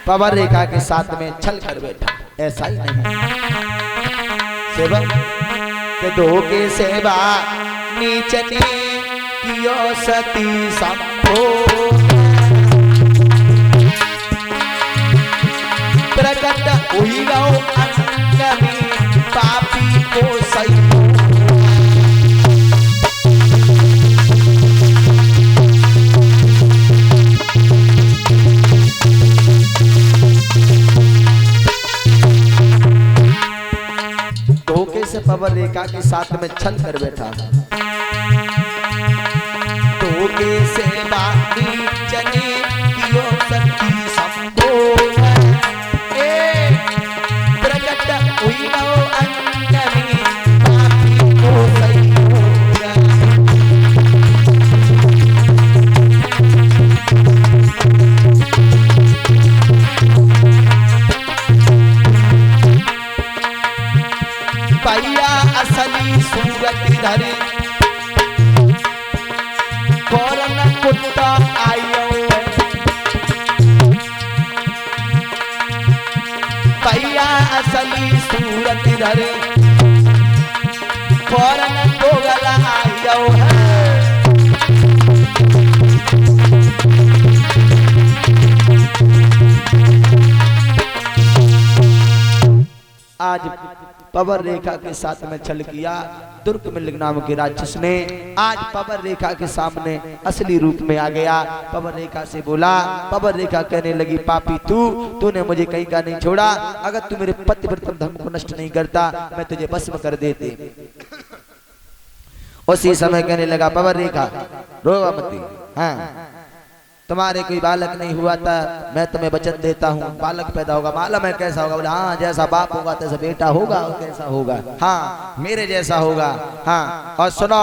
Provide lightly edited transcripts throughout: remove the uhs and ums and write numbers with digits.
पवन रेखा के साथ में छल कर बैठा। ऐसा ही नहीं सेवक के दो के सेवा नीचनी कियो सती संभो प्रकट हुई गौ अंगमी पापी को सही पवन रेखा के साथ में छल कर बैठा। धोखे से बानी चने कियो सती संभो प्रकट हुई गौ अंगमी पापी को सही भैया असली सूरत धरी कौरन कुत्ता आयो भैया असली सूरत धरी कौरन गोगल आयो है। आज पवन रेखा के साथ में छल किया दुर्ग मिलिक नाम के राक्षस ने। आज पवन रेखा के सामने असली रूप में आ गया। पवन रेखा से बोला, पवन रेखा कहने लगी पापी तूने मुझे कहीं का नहीं छोड़ा। अगर तू मेरे पतिव्रत धर्म को नष्ट नहीं करता मैं तुझे भस्म कर देते। उसी समय कहने लगा पवन रेखा रोवा मत, हाँ तुम्हारे कोई बालक नहीं हुआ था, मैं तुम्हें वचन देता हूँ बालक पैदा होगा। मालूम है कैसा होगा? बोला हाँ जैसा बाप होगा तैसा बेटा होगा। और कैसा होगा? हाँ मेरे जैसा होगा। हाँ और सुनो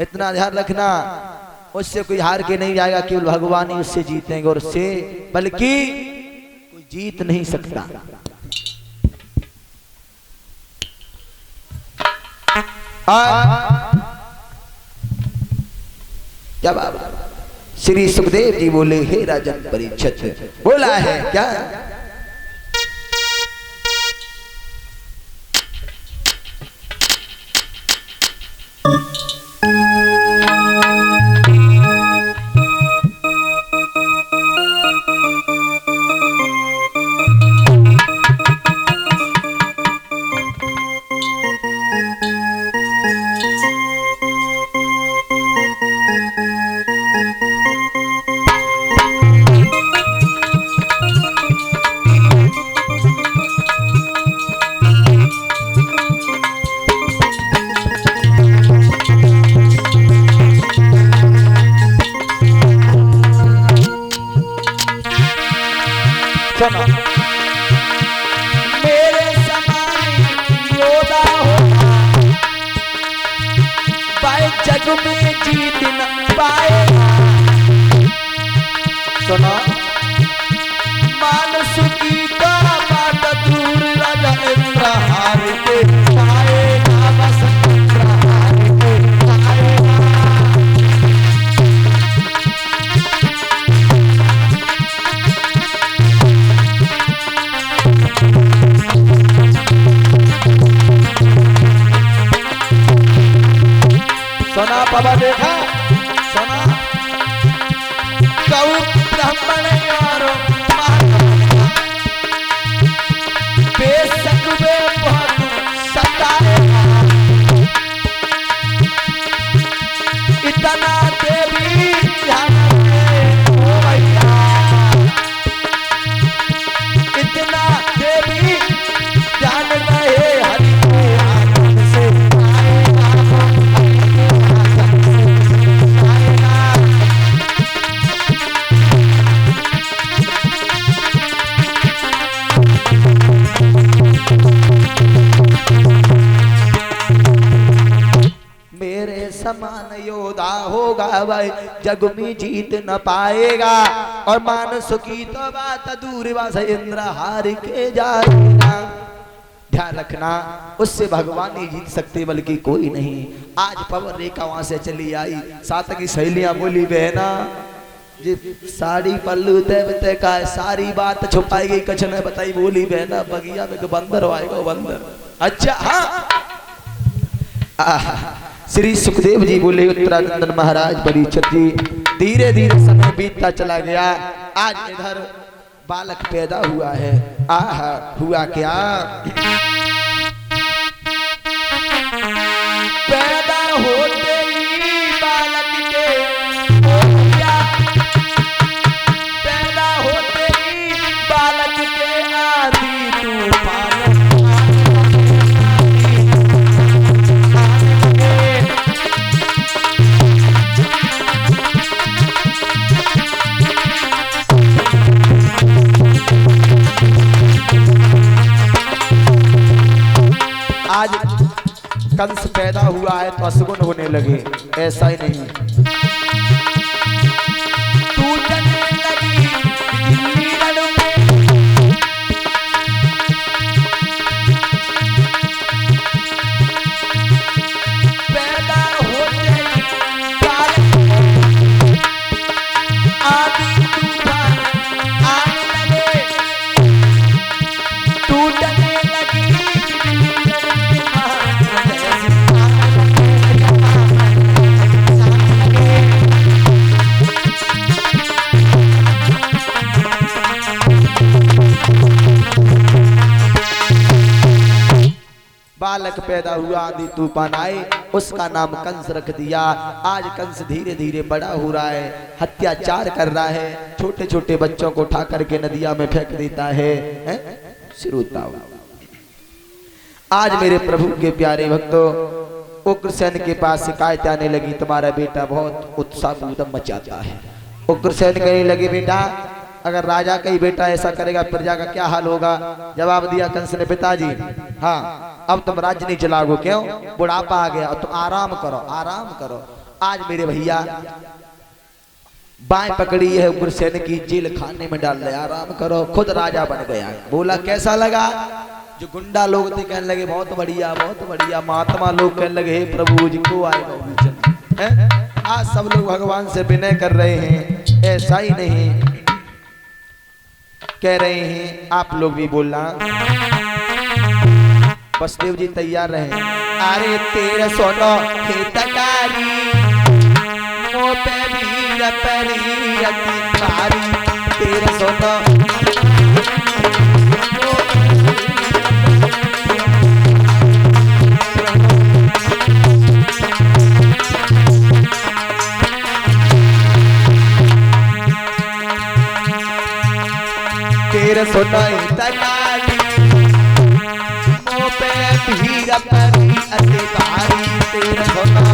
इतना ध्यान रखना, उससे कोई हार के नहीं जाएगा, केवल भगवान ही उससे जीतेंगे और उससे बल्कि कोई जीत नहीं सकता। जब श्री सुखदेव जी बोले हे राजन परीक्षित, बोला है क्या? मेरे समान योद्धा होगा पाए जग में जीत न पाएगा। सुनो मानस की बात दूर राजा इंद्र हार के पाएगा, बस इंद्र हार के पाएगा। सुना पवन रेखा सुना, गौ ब्राह्मण और बेशक वे बहुत सताएगा, इतना देवी ध्यान ओ भैया, इतना देवी ध्यान रहे हरि के आनंद से समान योद्धा होगा भाई जग में जीत न पाएगा। और मानस की तो बात दूर बस इंद्र हार के जाएगा। ध्यान रखना उससे भगवान नहीं जीत सकते बल्कि कोई नहीं। आज पवन रेखा वहां से चली आई, साथ की सहेलियां बोली बहना जी साड़ी पल्लू ते का सारी बात छुपाई गई, कछ ने बताई बोली बहना बगिया में तो बंदर आएगा बंदर। अच्छा हाँ श्री सुखदेव जी बोले उत्तरानंदन महाराज परीक्षित जी धीरे धीरे समय बीतता चला गया। आज इधर बालक पैदा हुआ है। आहा हुआ क्या, पैदा होते ही बालक के हो गया, पैदा होते ही बालक के आधी तूफान आज कंस पैदा हुआ है तो अशुभ होने लगे, ऐसा ही नहीं। टूटने लगी पैदा होते ही आधी तूफान आने लगे, टूटने लगी बालक पैदा हुआ, आंधी तूफान आए, उसका नाम कंस रख दिया। आज कंस धीरे धीरे बड़ा हो रहा है, अत्याचार कर रहा है, छोटे छोटे बच्चों को उठा करके नदिया में फेंक देता है। श्रोताओ आज मेरे प्रभु के प्यारे भक्तों उग्रसेन के पास शिकायत आने लगी, तुम्हारा बेटा बहुत उत्साह उदम मचाता है। उग्रसेन कहने लगे बेटा अगर राजा का ही बेटा ऐसा करेगा प्रजा का क्या हाल होगा। जवाब दिया कंस ने पिताजी हाँ अब तुम राज्य नहीं चलाओगे, क्यों, बुढ़ापा आ गया, तुम आराम करो आराम करो। आज मेरे भैया बाएं पकड़ी है उग्रसेन की, जेल खाने में डाल दे, आराम करो, खुद राजा बन गया। बोला कैसा लगा, जो गुंडा लोग थे कहने लगे बहुत बढ़िया बहुत बढ़िया, महात्मा लोग कहने लगे हे प्रभु जी को आएगा। आज सब लोग भगवान से विनय कर रहे हैं, ऐसा ही नहीं कह रहे हैं, आप लोग भी बोलना। बसदेव जी तैयार रहे। अरे तेरे सोनो हितकारी मो पे वीर परी अतिकारी, तेरे सोनो तेरे सुनाई तकारी मो पे भीर परी अधिकारी, तेरे सुना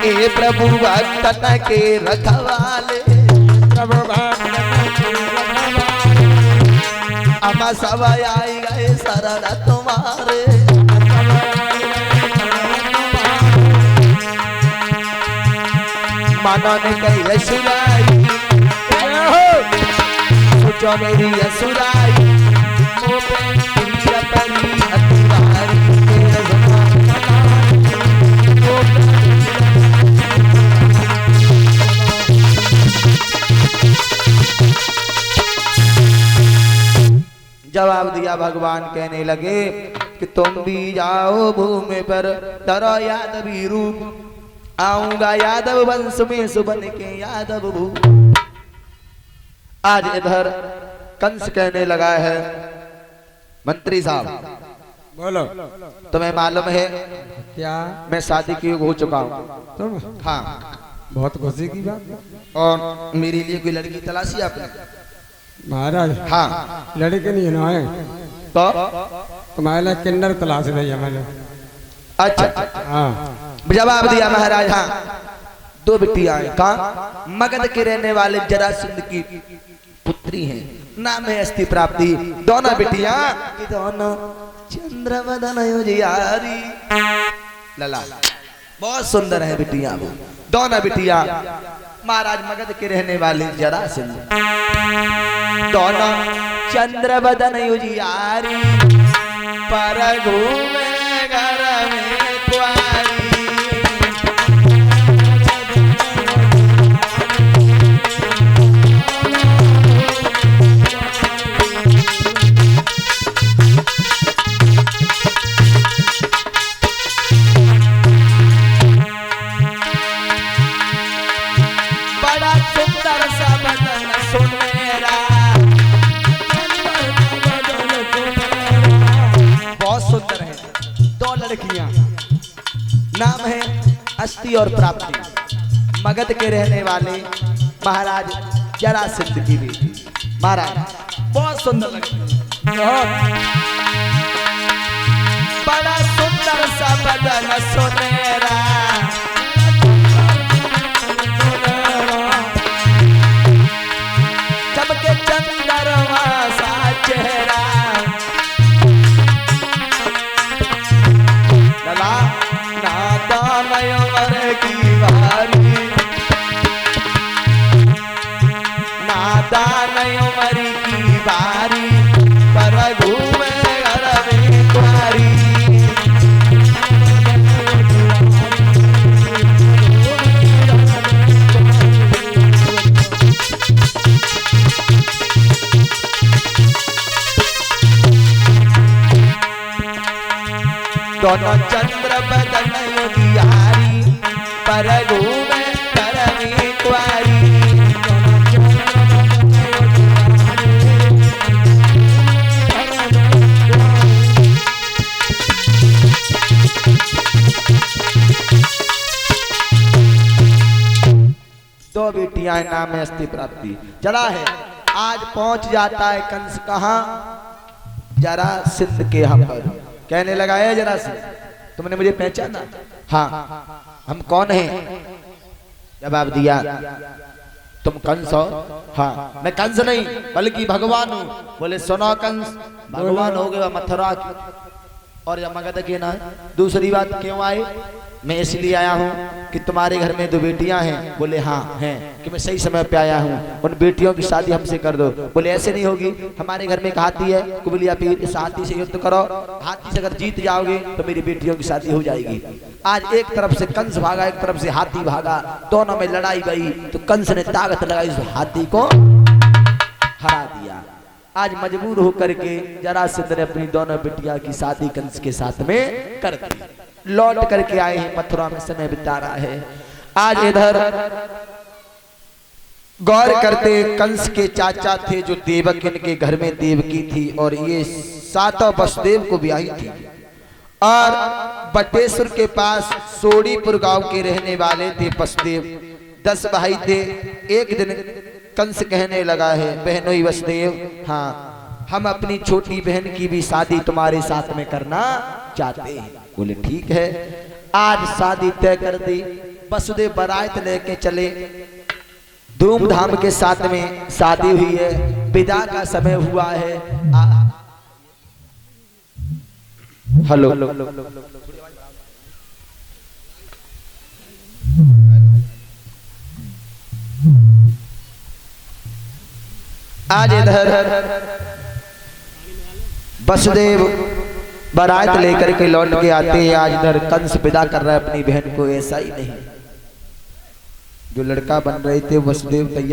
ए प्रभु भक्त के रखवाले, प्रभु भक्त के रखवाले, अमा सब आई गए शरण तुम्हारे। मानो ने कही यसुराई सोचो मेरी यसुराई मो पे वीर परी अतिकारी, तेरे जवाब दिया भगवान कहने लगे कि तुम भी जाओ भूमि पर धरो यादवी रूप, आऊंगा यादव वंश में सुबन के यादव भू। आज इधर कंस कहने लगा है मंत्री साहब बोलो तुम्हें मालूम है क्या मैं शादी की हो चुका हूँ। तुम हाँ बहुत खुशी की बात, और मेरे लिए कोई लड़की तलाशी आपने। महाराज हाँ लड़के नहीं ना है तो तुम्हारे किन्नर तलाश रही है मैंने। अच्छा हाँ जवाब दिया महाराज हाँ दो बेटियां हैं, कहा मगध के रहने वाले जरासंध की पुत्री हैं, नाम है अस्ति प्राप्ति। दोनों बेटियां दोनों चंद्रवदन युजियारी लला बहुत सुंदर है बेटियां, वो दोनों बेटियां महाराज मगध के रहने वाले जरासंध दोनों चंद्र बदन युजियारी पर घूमे घर में कुआरी। नाम है अस्ति और प्राप्ति। मगध के रहने वाले महाराज जरासंध की बेटी। महाराज बहुत सुंदर लगती, बड़ा सुंदर सा बदन सुनहरा, चमके चंद्रमा सा चेहरा, की बारी नादान उमर की बारी पर घूमे घर में कुआरी। दोनों चंद्र बदन युजियारी पर घूमे घर में कुआरी। दो बेटियां हैं, नाम है अस्ति प्राप्ति। चला है आज पहुंच जाता है कंस कहां? जरासंध के यहाँ पर। कहने लगा है जरासंध, तुमने मुझे पहचाना? हाँ, हम कौन हैं? जवाब दिया, तुम कंस हो? हाँ, मैं कंस नहीं बल्कि भगवान हूँ। बोले सुनो कंस, भगवान हो गए मथुरा की और या मगध के ना। दूसरी बात, क्यों आए? मैं इसलिए आया हूँ कि तुम्हारे घर में दो बेटियां हैं। बोले हाँ हैं, कि मैं सही समय पे आया हूँ, उन बेटियों की शादी हमसे कर दो। बोले ऐसे नहीं होगी, हमारे घर में एक हाथी है कुबलिया पीर, इस हाथी से युद्ध करो, हाथी से अगर जीत जाओगे तो मेरी बेटियों की शादी हो जाएगी। आज एक तरफ से कंस भागा, एक तरफ से हाथी भागा, दोनों में लड़ाई गई तो कंस ने ताकत लगाई, उस हाथी को हरा दिया। आज मजबूर होकर के जरासंध ने अपनी दोनों बेटियां की शादी कंस के साथ में कर दी। लौट करके आए हैं, मथुरा में समय बिता रहा है। आज इधर गौर करते, कंस के चाचा थे जो देवक, इनके घर में देवकी थी और ये सातों वसुदेव को ब्याही थी। और बटेश्वर के पास सोड़ीपुर गांव के रहने वाले थे वसुदेव। 10 भाई थे। एक दिन कंस कहने लगा है, बहनों वसुदेव, हाँ हम अपनी छोटी बहन की भी शादी तुम्हारे साथ में करना चाहते हैं। बोले ठीक है। आज शादी तय कर दी। वसुदेव बारात लेके चले, धूमधाम के साथ में शादी हुई है। विदा का समय हुआ है। हेलो, आज इधर वसुदेव बारात लेकर के लौट के आते हैं। आज इधर कंस विदा कर रहा है अपनी बहन को। ऐसा ही नहीं, जो लड़का बन रहे थे वसुदेव तैयार